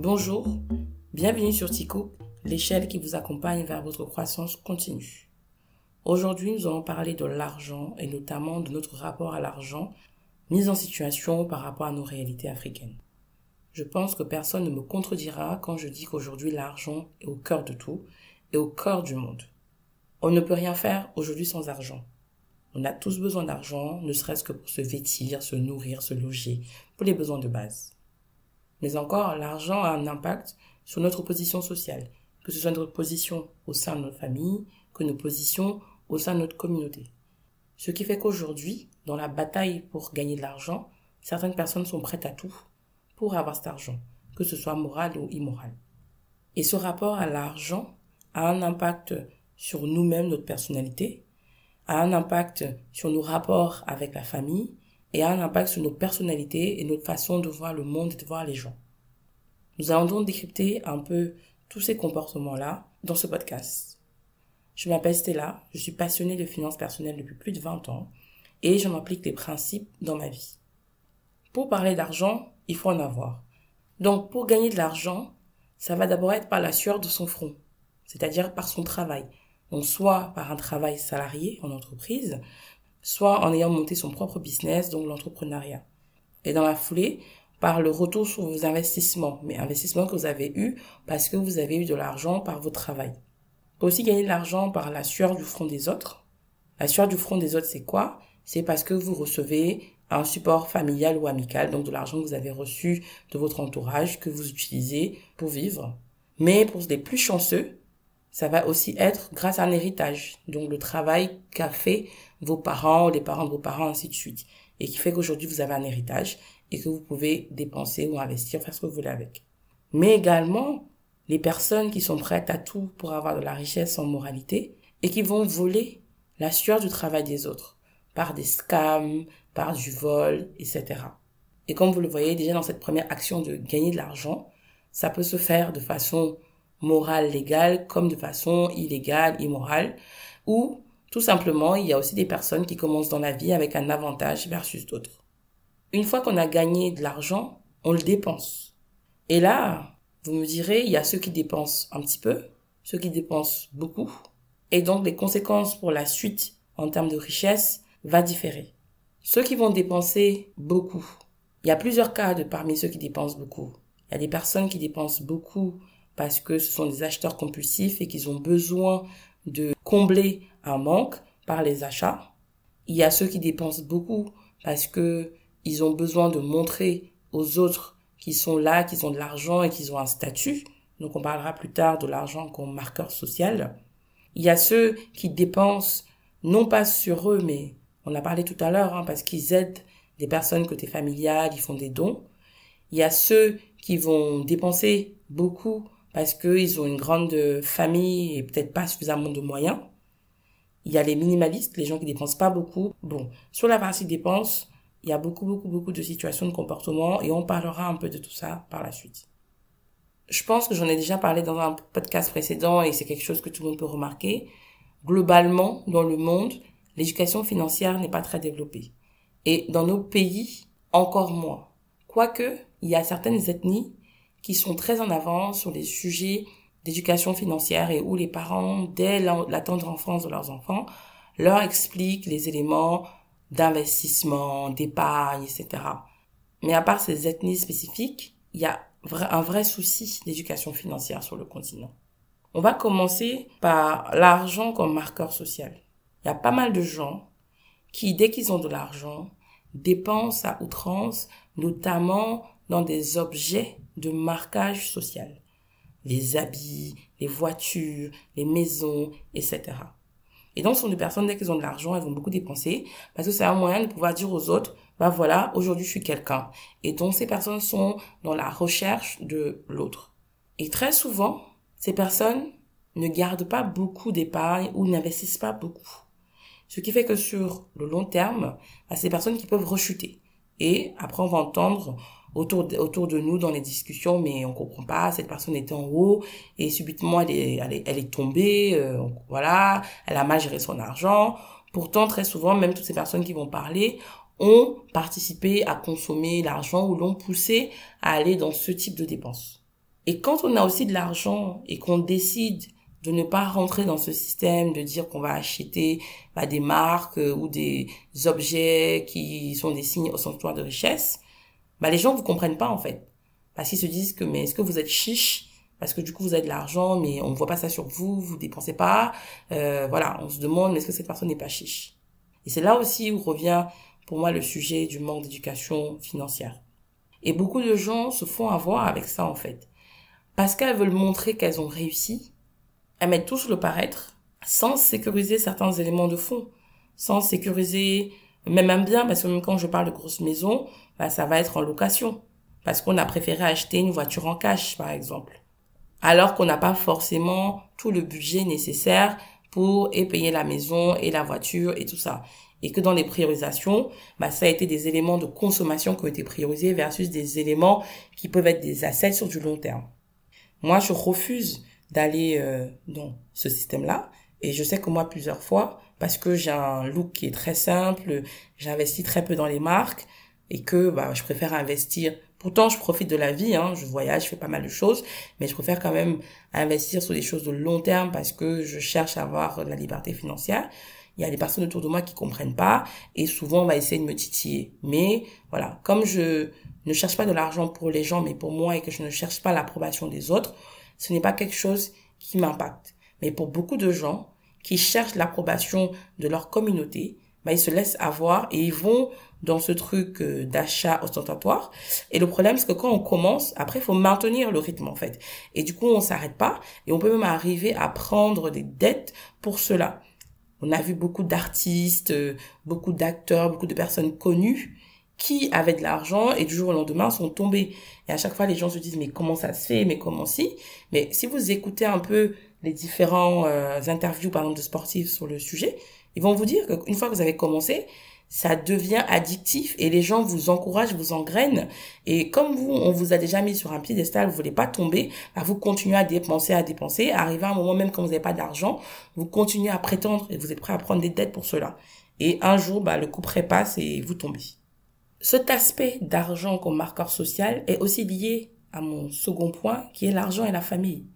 Bonjour, bienvenue sur Tico, l'échelle qui vous accompagne vers votre croissance continue. Aujourd'hui, nous allons parler de l'argent et notamment de notre rapport à l'argent, mis en situation par rapport à nos réalités africaines. Je pense que personne ne me contredira quand je dis qu'aujourd'hui l'argent est au cœur de tout et au cœur du monde. On ne peut rien faire aujourd'hui sans argent. On a tous besoin d'argent, ne serait-ce que pour se vêtir, se nourrir, se loger, pour les besoins de base. Mais encore, l'argent a un impact sur notre position sociale, que ce soit notre position au sein de notre famille, que nos positions au sein de notre communauté. Ce qui fait qu'aujourd'hui, dans la bataille pour gagner de l'argent, certaines personnes sont prêtes à tout pour avoir cet argent, que ce soit moral ou immoral. Et ce rapport à l'argent a un impact sur nous-mêmes, notre personnalité, a un impact sur nos rapports avec la famille et a un impact sur nos personnalités et notre façon de voir le monde et de voir les gens. Nous allons donc décrypter un peu tous ces comportements-là dans ce podcast. Je m'appelle Stella, je suis passionnée de finances personnelles depuis plus de 20 ans et j'en applique les principes dans ma vie. Pour parler d'argent, il faut en avoir. Donc pour gagner de l'argent, ça va d'abord être par la sueur de son front, c'est-à-dire par son travail. Donc soit par un travail salarié en entreprise, soit en ayant monté son propre business, donc l'entrepreneuriat. Et dans la foulée, par le retour sur vos investissements, mais investissements que vous avez eus parce que vous avez eu de l'argent par votre travail. Vous pouvez aussi gagner de l'argent par la sueur du front des autres. La sueur du front des autres, c'est quoi? C'est parce que vous recevez un support familial ou amical, donc de l'argent que vous avez reçu de votre entourage, que vous utilisez pour vivre. Mais pour les plus chanceux, ça va aussi être grâce à un héritage, donc le travail qu'a fait vos parents, les parents de vos parents, ainsi de suite, et qui fait qu'aujourd'hui vous avez un héritage et que vous pouvez dépenser ou investir, faire ce que vous voulez avec. Mais également, les personnes qui sont prêtes à tout pour avoir de la richesse sans moralité et qui vont voler la sueur du travail des autres, par des scams, par du vol, etc. Et comme vous le voyez déjà dans cette première action de gagner de l'argent, ça peut se faire de façon morale, légale, comme de façon illégale, immorale, ou tout simplement, il y a aussi des personnes qui commencent dans la vie avec un avantage versus d'autres. Une fois qu'on a gagné de l'argent, on le dépense. Et là, vous me direz, il y a ceux qui dépensent un petit peu, ceux qui dépensent beaucoup, et donc les conséquences pour la suite en termes de richesse va différer. Ceux qui vont dépenser beaucoup, il y a plusieurs cas parmi ceux qui dépensent beaucoup. Il y a des personnes qui dépensent beaucoup parce que ce sont des acheteurs compulsifs et qu'ils ont besoin de combler un manque par les achats. Il y a ceux qui dépensent beaucoup parce que ils ont besoin de montrer aux autres qu'ils sont là, qu'ils ont de l'argent et qu'ils ont un statut. Donc on parlera plus tard de l'argent comme marqueur social. Il y a ceux qui dépensent non pas sur eux, mais on a parlé tout à l'heure, parce qu'ils aident des personnes côté familial, ils font des dons. Il y a ceux qui vont dépenser beaucoup parce qu'ils ont une grande famille et peut-être pas suffisamment de moyens. Il y a les minimalistes, les gens qui dépensent pas beaucoup. Bon, sur la partie dépenses, il y a beaucoup de situations de comportement et on parlera un peu de tout ça par la suite. Je pense que j'en ai déjà parlé dans un podcast précédent et c'est quelque chose que tout le monde peut remarquer. Globalement, dans le monde, l'éducation financière n'est pas très développée. Et dans nos pays, encore moins. Quoique, il y a certaines ethnies qui sont très en avance sur les sujets d'éducation financière et où les parents, dès la tendre enfance de leurs enfants, leur expliquent les éléments d'investissement, d'épargne, etc. Mais à part ces ethnies spécifiques, il y a un vrai souci d'éducation financière sur le continent. On va commencer par l'argent comme marqueur social. Il y a pas mal de gens qui, dès qu'ils ont de l'argent, dépensent à outrance, notamment dans des objets de marquage social. Les habits, les voitures, les maisons, etc. Et donc, ce sont des personnes, dès qu'elles ont de l'argent, elles vont beaucoup dépenser parce que c'est un moyen de pouvoir dire aux autres, voilà, aujourd'hui, je suis quelqu'un. Et donc, ces personnes sont dans la recherche de l'autre. Et très souvent, ces personnes ne gardent pas beaucoup d'épargne ou n'investissent pas beaucoup. Ce qui fait que sur le long terme, c'est des personnes qui peuvent rechuter. Et après, on va entendre autour de nous dans les discussions, mais on comprend pas, cette personne était en haut et subitement elle est tombée, voilà, elle a mal géré son argent. Pourtant, très souvent, même toutes ces personnes qui vont parler ont participé à consommer l'argent ou l'ont poussé à aller dans ce type de dépenses. Et quand on a aussi de l'argent et qu'on décide de ne pas rentrer dans ce système, de dire qu'on va acheter des marques ou des objets qui sont des signes ostentoires de richesse, les gens vous comprennent pas en fait. Parce qu'ils se disent que mais est-ce que vous êtes chiche? Parce que du coup vous avez de l'argent mais on ne voit pas ça sur vous, vous dépensez pas. Voilà, on se demande est-ce que cette personne n'est pas chiche? Et c'est là aussi où revient pour moi le sujet du manque d'éducation financière. Et beaucoup de gens se font avoir avec ça en fait. Parce qu'elles veulent montrer qu'elles ont réussi, elles mettent tout sur le paraître sans sécuriser certains éléments de fond, sans sécuriser même un bien, parce que même quand je parle de grosses maisons, ça va être en location. Parce qu'on a préféré acheter une voiture en cash, par exemple. Alors qu'on n'a pas forcément tout le budget nécessaire pour payer la maison et la voiture et tout ça. Et que dans les priorisations, ça a été des éléments de consommation qui ont été priorisés versus des éléments qui peuvent être des assets sur du long terme. Moi, je refuse d'aller dans ce système-là. Et je sais que moi, plusieurs fois, parce que j'ai un look qui est très simple, j'investis très peu dans les marques et que je préfère investir. Pourtant, je profite de la vie, je voyage, je fais pas mal de choses, mais je préfère quand même investir sur des choses de long terme parce que je cherche à avoir de la liberté financière. Il y a des personnes autour de moi qui comprennent pas et souvent on va essayer de me titiller. Mais voilà, comme je ne cherche pas de l'argent pour les gens, mais pour moi et que je ne cherche pas l'approbation des autres, ce n'est pas quelque chose qui m'impacte. Mais pour beaucoup de gens qui cherchent l'approbation de leur communauté, ils se laissent avoir et ils vont dans ce truc d'achat ostentatoire. Et le problème, c'est que quand on commence, après, il faut maintenir le rythme, en fait. Et du coup, on s'arrête pas et on peut même arriver à prendre des dettes pour cela. On a vu beaucoup d'artistes, beaucoup d'acteurs, beaucoup de personnes connues qui avaient de l'argent et du jour au lendemain sont tombés. Et à chaque fois, les gens se disent, mais comment ça se fait? Mais comment si? Mais si vous écoutez un peu les différents interviews, par exemple, de sportifs sur le sujet, ils vont vous dire qu'une fois que vous avez commencé, ça devient addictif et les gens vous encouragent, vous engrainent. Et comme vous, on vous a déjà mis sur un piédestal, vous voulez pas tomber, vous continuez à dépenser. Arrivé à un moment, même quand vous n'avez pas d'argent, vous continuez à prétendre et vous êtes prêt à prendre des dettes pour cela. Et un jour, le coup près passe et vous tombez. Cet aspect d'argent comme marqueur social est aussi lié à mon second point, qui est l'argent et la famille.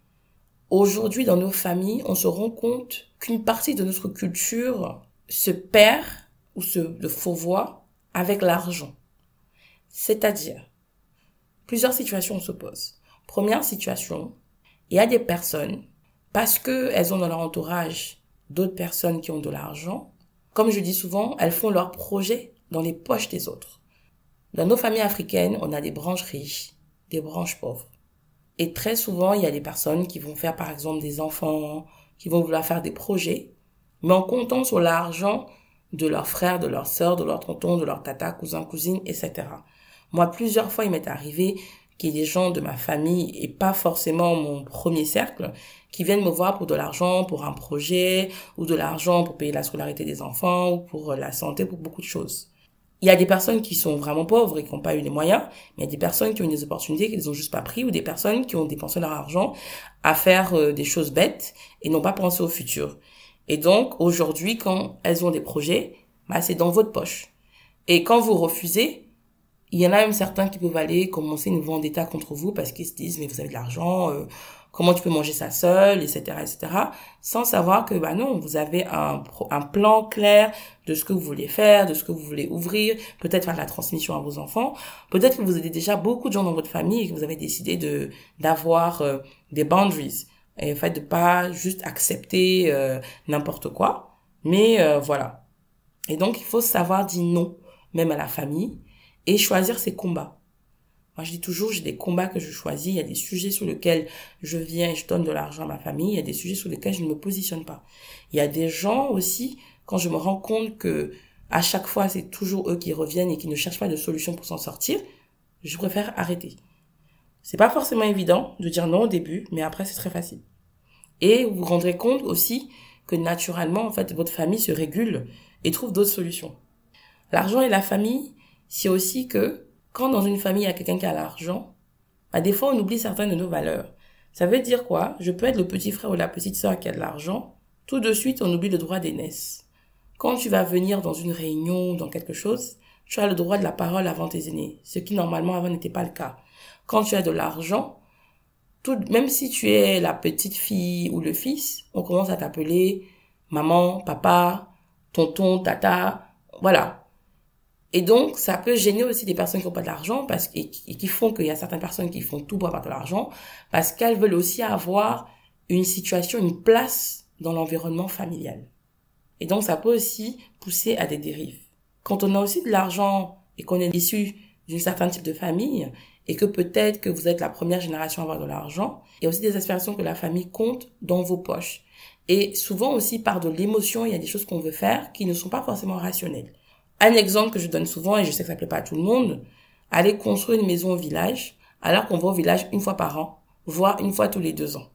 Aujourd'hui, dans nos familles, on se rend compte qu'une partie de notre culture se perd ou se fourvoie avec l'argent. C'est-à-dire, plusieurs situations se posent. Première situation, il y a des personnes, parce qu'elles ont dans leur entourage d'autres personnes qui ont de l'argent, comme je dis souvent, elles font leurs projets dans les poches des autres. Dans nos familles africaines, on a des branches riches, des branches pauvres. Et très souvent, il y a des personnes qui vont faire par exemple des enfants, qui vont vouloir faire des projets, mais en comptant sur l'argent de leurs frères, de leurs sœurs, de leurs tontons, de leurs tatas, cousins, cousines, etc. Moi, plusieurs fois, il m'est arrivé qu'il y ait des gens de ma famille, et pas forcément mon premier cercle, qui viennent me voir pour de l'argent, pour un projet, ou de l'argent pour payer la scolarité des enfants, ou pour la santé, pour beaucoup de choses. Il y a des personnes qui sont vraiment pauvres et qui n'ont pas eu les moyens, mais il y a des personnes qui ont eu des opportunités qu'ils n'ont juste pas pris, ou des personnes qui ont dépensé leur argent à faire des choses bêtes et n'ont pas pensé au futur. Et donc, aujourd'hui, quand elles ont des projets, c'est dans votre poche. Et quand vous refusez, il y en a même certains qui peuvent aller commencer une vendetta contre vous parce qu'ils se disent, mais vous avez de l'argent, comment tu peux manger ça seul, etc., sans savoir que, non, vous avez un plan clair de ce que vous voulez faire, de ce que vous voulez ouvrir, peut-être faire la transmission à vos enfants, peut-être que vous avez déjà beaucoup de gens dans votre famille et que vous avez décidé d'avoir des boundaries, et en fait de pas juste accepter n'importe quoi, mais voilà. Et donc, il faut savoir dire non, même à la famille, et choisir ses combats. Moi, je dis toujours, j'ai des combats que je choisis. Il y a des sujets sur lesquels je viens et je donne de l'argent à ma famille. Il y a des sujets sur lesquels je ne me positionne pas. Il y a des gens aussi, quand je me rends compte que à chaque fois, c'est toujours eux qui reviennent et qui ne cherchent pas de solution pour s'en sortir, je préfère arrêter. C'est pas forcément évident de dire non au début, mais après, c'est très facile. Et vous vous rendrez compte aussi que naturellement, en fait, votre famille se régule et trouve d'autres solutions. L'argent et la famille, c'est aussi que quand dans une famille, il y a quelqu'un qui a l'argent, des fois, on oublie certaines de nos valeurs. Ça veut dire quoi? Je peux être le petit frère ou la petite sœur qui a de l'argent. Tout de suite, on oublie le droit d'aînesse. Quand tu vas venir dans une réunion ou dans quelque chose, tu as le droit de la parole avant tes aînés, ce qui normalement avant n'était pas le cas. Quand tu as de l'argent, Même si tu es la petite fille ou le fils, on commence à t'appeler maman, papa, tonton, tata, voilà. Et donc, ça peut gêner aussi des personnes qui n'ont pas d'argent et qui font qu'il y a certaines personnes qui font tout pour avoir de l'argent parce qu'elles veulent aussi avoir une situation, une place dans l'environnement familial. Et donc, ça peut aussi pousser à des dérives. Quand on a aussi de l'argent et qu'on est issu d'un certain type de famille et que peut-être que vous êtes la première génération à avoir de l'argent, il y a aussi des aspirations que la famille compte dans vos poches. Et souvent aussi, par de l'émotion, il y a des choses qu'on veut faire qui ne sont pas forcément rationnelles. Un exemple que je donne souvent, et je sais que ça plaît pas à tout le monde, aller construire une maison au village, alors qu'on va au village une fois par an, voire une fois tous les 2 ans.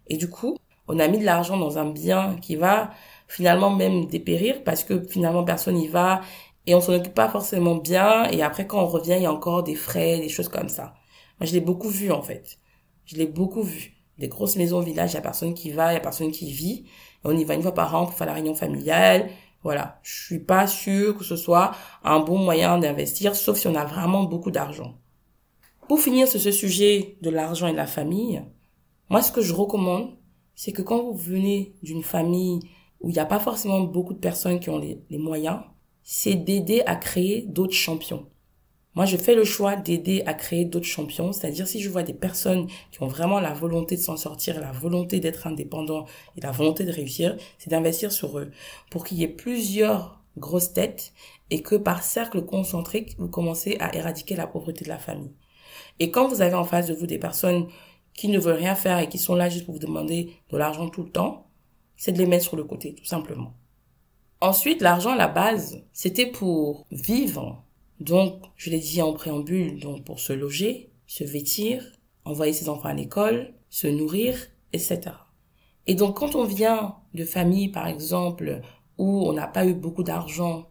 Et du coup, on a mis de l'argent dans un bien qui va finalement même dépérir parce que finalement personne n'y va et on s'en occupe pas forcément bien et après quand on revient, il y a encore des frais, des choses comme ça. Moi, je l'ai beaucoup vu en fait. Je l'ai beaucoup vu. Des grosses maisons au village, il y a personne qui va, il y a personne qui vit. Et on y va une fois par an pour faire la réunion familiale. Voilà. Je suis pas sûre que ce soit un bon moyen d'investir, sauf si on a vraiment beaucoup d'argent. Pour finir sur ce sujet de l'argent et de la famille, moi, ce que je recommande, c'est que quand vous venez d'une famille où il n'y a pas forcément beaucoup de personnes qui ont les moyens, c'est d'aider à créer d'autres champions. Moi, je fais le choix d'aider à créer d'autres champions, c'est-à-dire si je vois des personnes qui ont vraiment la volonté de s'en sortir, la volonté d'être indépendants et la volonté de réussir, c'est d'investir sur eux pour qu'il y ait plusieurs grosses têtes et que par cercle concentrique, vous commencez à éradiquer la pauvreté de la famille. Et quand vous avez en face de vous des personnes qui ne veulent rien faire et qui sont là juste pour vous demander de l'argent tout le temps, c'est de les mettre sur le côté, tout simplement. Ensuite, l'argent, à la base, c'était pour vivre. Donc, je l'ai dit en préambule, donc pour se loger, se vêtir, envoyer ses enfants à l'école, se nourrir, etc. Et donc, quand on vient de familles, par exemple, où on n'a pas eu beaucoup d'argent,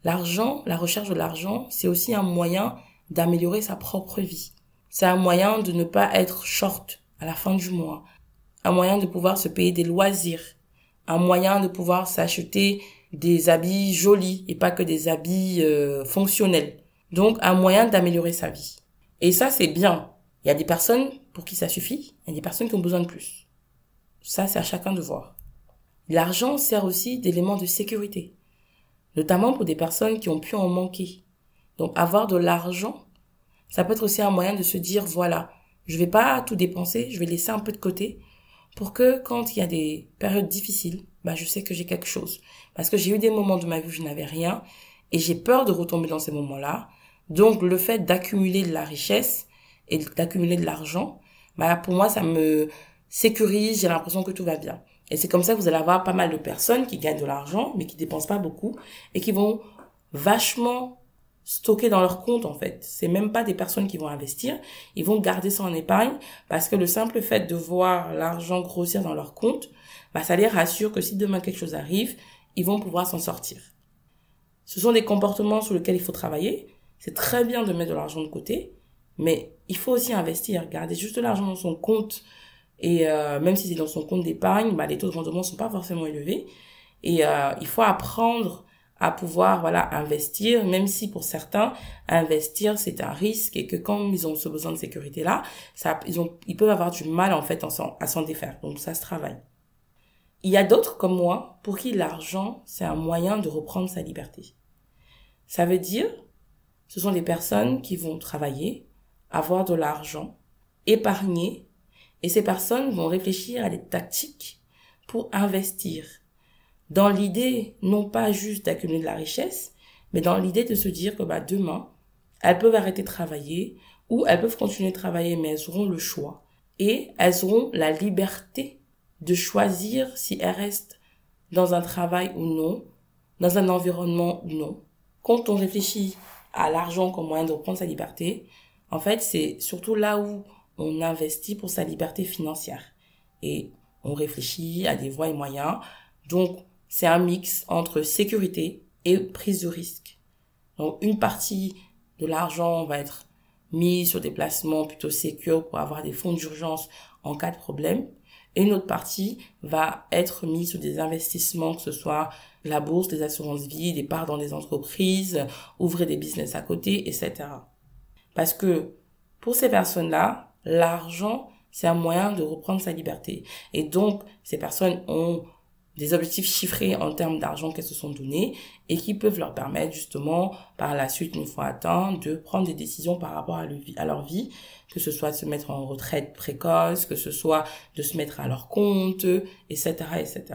l'argent, la recherche de l'argent, c'est aussi un moyen d'améliorer sa propre vie. C'est un moyen de ne pas être short à la fin du mois, un moyen de pouvoir se payer des loisirs, un moyen de pouvoir s'acheter des habits jolis et pas que des habits fonctionnels. Donc, un moyen d'améliorer sa vie. Et ça, c'est bien. Il y a des personnes pour qui ça suffit, il y a des personnes qui ont besoin de plus. Ça, c'est à chacun de voir. L'argent sert aussi d'élément de sécurité, notamment pour des personnes qui ont pu en manquer. Donc, avoir de l'argent, ça peut être aussi un moyen de se dire, voilà, je vais pas tout dépenser, je vais laisser un peu de côté pour que quand il y a des périodes difficiles, je sais que j'ai quelque chose. Parce que j'ai eu des moments de ma vie où je n'avais rien et j'ai peur de retomber dans ces moments-là. Donc, le fait d'accumuler de la richesse et d'accumuler de l'argent, pour moi, ça me sécurise, j'ai l'impression que tout va bien. Et c'est comme ça que vous allez avoir pas mal de personnes qui gagnent de l'argent, mais qui dépensent pas beaucoup et qui vont vachement stocker dans leur compte, en fait. C'est même pas des personnes qui vont investir. Ils vont garder ça en épargne parce que le simple fait de voir l'argent grossir dans leur compte, ça les rassure que si demain quelque chose arrive, ils vont pouvoir s'en sortir. Ce sont des comportements sur lesquels il faut travailler. C'est très bien de mettre de l'argent de côté, mais il faut aussi investir. Garder juste de l'argent dans son compte et même si c'est dans son compte d'épargne, les taux de rendement sont pas forcément élevés. Et il faut apprendre à pouvoir investir, même si pour certains investir c'est un risque et que quand ils ont ce besoin de sécurité là, ils peuvent avoir du mal en fait à s'en défaire. Donc ça se travaille. Il y a d'autres comme moi pour qui l'argent c'est un moyen de reprendre sa liberté. Ça veut dire ce sont des personnes qui vont travailler, avoir de l'argent, épargner et ces personnes vont réfléchir à des tactiques pour investir. Dans l'idée, non pas juste d'accumuler de la richesse, mais dans l'idée de se dire que demain, elles peuvent arrêter de travailler ou elles peuvent continuer de travailler, mais elles auront le choix. Et elles auront la liberté de choisir si elles restent dans un travail ou non, dans un environnement ou non. Quand on réfléchit à l'argent comme moyen de reprendre sa liberté, en fait, c'est surtout là où on investit pour sa liberté financière. Et on réfléchit à des voies et moyens. Donc, c'est un mix entre sécurité et prise de risque. Donc, une partie de l'argent va être mise sur des placements plutôt sécures pour avoir des fonds d'urgence en cas de problème. Et une autre partie va être mise sur des investissements, que ce soit la bourse, des assurances vie, des parts dans des entreprises, ouvrir des business à côté, etc. Parce que pour ces personnes-là, l'argent, c'est un moyen de reprendre sa liberté. Et donc, ces personnes ont des objectifs chiffrés en termes d'argent qu'elles se sont donnés et qui peuvent leur permettre justement, par la suite, une fois atteints, de prendre des décisions par rapport à leur vie, que ce soit de se mettre en retraite précoce, que ce soit de se mettre à leur compte, etc., etc.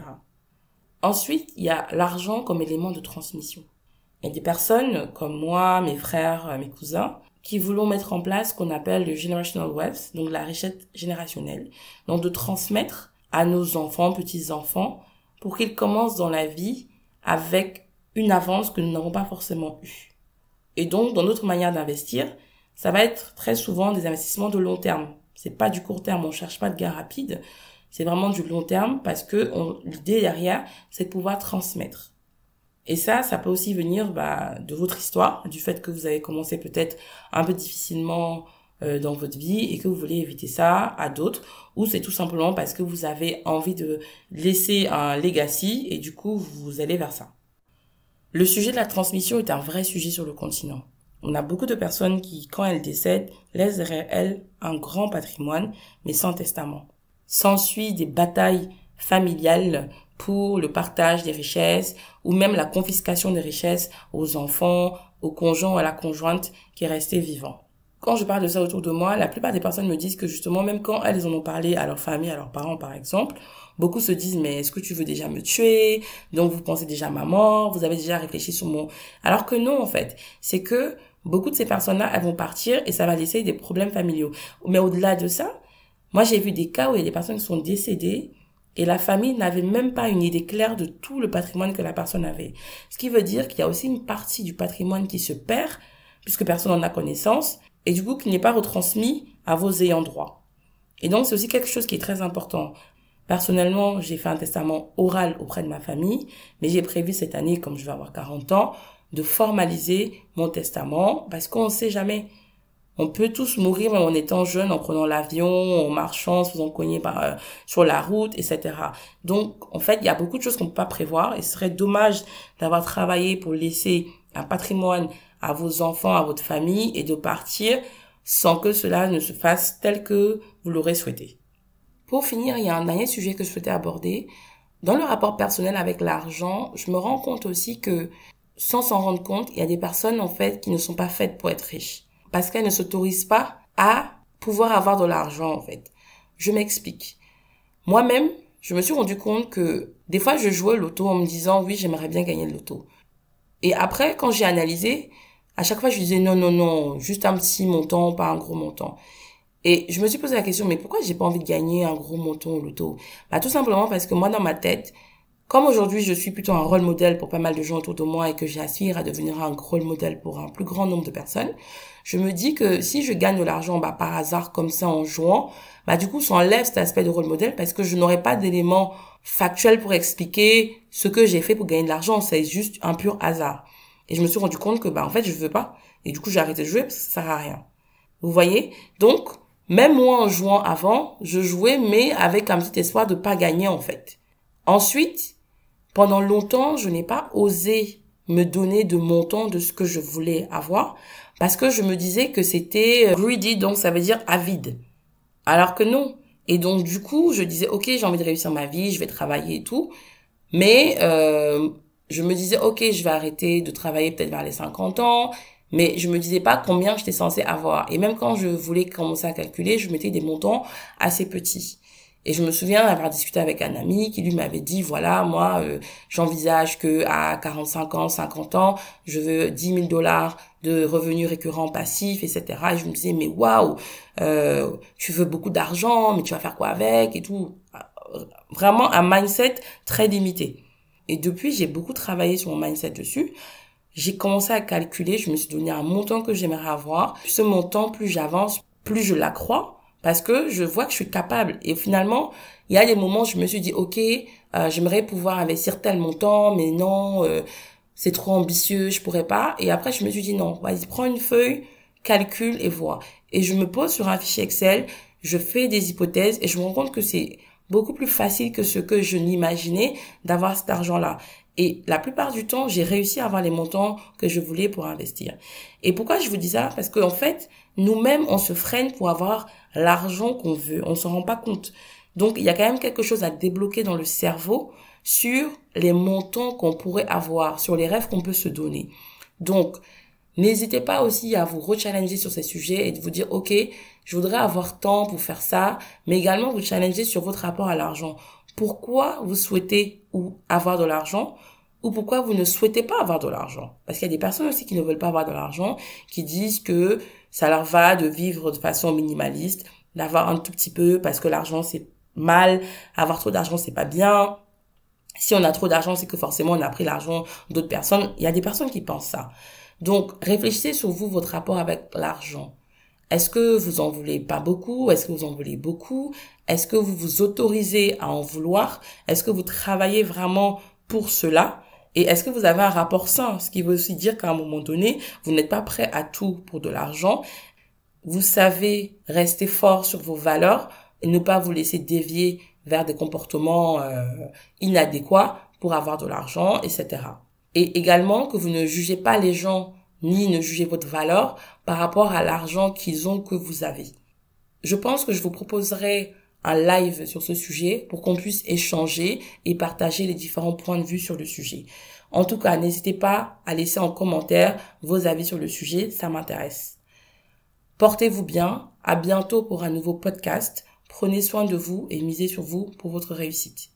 Ensuite, il y a l'argent comme élément de transmission. Il y a des personnes comme moi, mes frères, mes cousins, qui voulons mettre en place ce qu'on appelle le generational wealth, donc la richesse générationnelle. Donc de transmettre à nos enfants, petits-enfants, pour qu'ils commencent dans la vie avec une avance que nous n'avons pas forcément eue. Et donc, dans notre manière d'investir, ça va être très souvent des investissements de long terme. C'est pas du court terme, on cherche pas de gain rapide. C'est vraiment du long terme parce que l'idée derrière, c'est de pouvoir transmettre. Et ça peut aussi venir de votre histoire, du fait que vous avez commencé peut-être un peu difficilement dans votre vie et que vous voulez éviter ça à d'autres, ou c'est tout simplement parce que vous avez envie de laisser un legacy et du coup vous allez vers ça. Le sujet de la transmission est un vrai sujet sur le continent. On a beaucoup de personnes qui, quand elles décèdent, laissent derrière elles un grand patrimoine, mais sans testament. S'ensuit des batailles familiales pour le partage des richesses ou même la confiscation des richesses aux enfants, au conjoint ou à la conjointe qui est resté vivant. Quand je parle de ça autour de moi, la plupart des personnes me disent que justement, même quand elles en ont parlé à leur famille, à leurs parents par exemple, beaucoup se disent, mais est-ce que tu veux déjà me tuer? Donc vous pensez déjà à ma mort, vous avez déjà réfléchi sur mon... Alors que non, en fait, c'est que beaucoup de ces personnes-là, elles vont partir et ça va laisser des problèmes familiaux. Mais au-delà de ça, moi j'ai vu des cas où il y a des personnes qui sont décédées et la famille n'avait même pas une idée claire de tout le patrimoine que la personne avait. Ce qui veut dire qu'il y a aussi une partie du patrimoine qui se perd, puisque personne n'en a connaissance, et du coup qui n'est pas retransmis à vos ayants droit. Et donc c'est aussi quelque chose qui est très important. Personnellement, j'ai fait un testament oral auprès de ma famille, mais j'ai prévu cette année, comme je vais avoir 40 ans, de formaliser mon testament, parce qu'on ne sait jamais. On peut tous mourir même en étant jeune, en prenant l'avion, en marchant, en se faisant cogner sur la route, etc. Donc, en fait, il y a beaucoup de choses qu'on ne peut pas prévoir et ce serait dommage d'avoir travaillé pour laisser un patrimoine à vos enfants, à votre famille et de partir sans que cela ne se fasse tel que vous l'aurez souhaité. Pour finir, il y a un dernier sujet que je souhaitais aborder. Dans le rapport personnel avec l'argent, je me rends compte aussi que, sans s'en rendre compte, il y a des personnes, en fait, qui ne sont pas faites pour être riches. Parce qu'elles ne s'autorisent pas à pouvoir avoir de l'argent, en fait. Je m'explique. Moi-même, je me suis rendu compte que des fois, je jouais au loto en me disant, oui, j'aimerais bien gagner le loto. Et après, quand j'ai analysé, à chaque fois, je disais, non, juste un petit montant, pas un gros montant. Et je me suis posé la question, mais pourquoi j'ai pas envie de gagner un gros montant au loto? Tout simplement parce que moi, dans ma tête, comme aujourd'hui, je suis plutôt un rôle modèle pour pas mal de gens autour de moi et que j'aspire à devenir un rôle modèle pour un plus grand nombre de personnes, je me dis que si je gagne de l'argent par hasard comme ça en jouant, du coup, ça enlève cet aspect de rôle modèle parce que je n'aurai pas d'éléments factuels pour expliquer ce que j'ai fait pour gagner de l'argent. C'est juste un pur hasard. Et je me suis rendu compte que, en fait, je veux pas. Et du coup, j'ai arrêté de jouer parce que ça sert à rien. Vous voyez? Donc, même moi, en jouant avant, je jouais, mais avec un petit espoir de pas gagner, en fait. Ensuite, pendant longtemps, je n'ai pas osé me donner de montant de ce que je voulais avoir parce que je me disais que c'était greedy, donc ça veut dire avide. Alors que non. Et donc, du coup, je disais, ok, j'ai envie de réussir ma vie, je vais travailler et tout. Mais je me disais, ok, je vais arrêter de travailler peut-être vers les 50 ans. Mais je me disais pas combien j'étais censée avoir. Et même quand je voulais commencer à calculer, je mettais des montants assez petits. Et je me souviens avoir discuté avec un ami qui lui m'avait dit, voilà, moi, j'envisage que à 45 ans, 50 ans, je veux 10 000 $ de revenus récurrents passifs, etc. Et je me disais, mais waouh, tu veux beaucoup d'argent, mais tu vas faire quoi avec et tout. Vraiment un mindset très limité. Et depuis, j'ai beaucoup travaillé sur mon mindset dessus. J'ai commencé à calculer, je me suis donné un montant que j'aimerais avoir. Ce montant, plus j'avance, plus je l'accrois. Parce que je vois que je suis capable. Et finalement, il y a des moments où je me suis dit, ok, j'aimerais pouvoir investir tel montant, mais non, c'est trop ambitieux, je pourrais pas. Et après, je me suis dit, non, vas-y, prends une feuille, calcule et vois. Et je me pose sur un fichier Excel, je fais des hypothèses et je me rends compte que c'est beaucoup plus facile que ce que je n'imaginais d'avoir cet argent-là. Et la plupart du temps, j'ai réussi à avoir les montants que je voulais pour investir. Et pourquoi je vous dis ça? Parce que en fait, nous-mêmes, on se freine pour avoir l'argent qu'on veut. On s'en rend pas compte. Donc, il y a quand même quelque chose à débloquer dans le cerveau sur les montants qu'on pourrait avoir, sur les rêves qu'on peut se donner. Donc, n'hésitez pas aussi à vous rechallenger sur ces sujets et de vous dire, OK, je voudrais avoir temps pour faire ça, mais également vous challenger sur votre rapport à l'argent. Pourquoi vous souhaitez avoir de l'argent ou pourquoi vous ne souhaitez pas avoir de l'argent? Parce qu'il y a des personnes aussi qui ne veulent pas avoir de l'argent, qui disent que ça leur va de vivre de façon minimaliste, d'avoir un tout petit peu parce que l'argent c'est mal, avoir trop d'argent c'est pas bien. Si on a trop d'argent, c'est que forcément on a pris l'argent d'autres personnes. Il y a des personnes qui pensent ça. Donc, réfléchissez sur vous, votre rapport avec l'argent. Est-ce que vous en voulez pas beaucoup? Est-ce que vous en voulez beaucoup? Est-ce que vous vous autorisez à en vouloir? Est-ce que vous travaillez vraiment pour cela? Et est-ce que vous avez un rapport sain? Ce qui veut aussi dire qu'à un moment donné, vous n'êtes pas prêt à tout pour de l'argent. Vous savez rester fort sur vos valeurs et ne pas vous laisser dévier vers des comportements inadéquats pour avoir de l'argent, etc. Et également que vous ne jugez pas les gens ni ne jugez votre valeur par rapport à l'argent qu'ils ont que vous avez. Je pense que je vous proposerai un live sur ce sujet pour qu'on puisse échanger et partager les différents points de vue sur le sujet. En tout cas, n'hésitez pas à laisser en commentaire vos avis sur le sujet, ça m'intéresse. Portez-vous bien, à bientôt pour un nouveau podcast. Prenez soin de vous et misez sur vous pour votre réussite.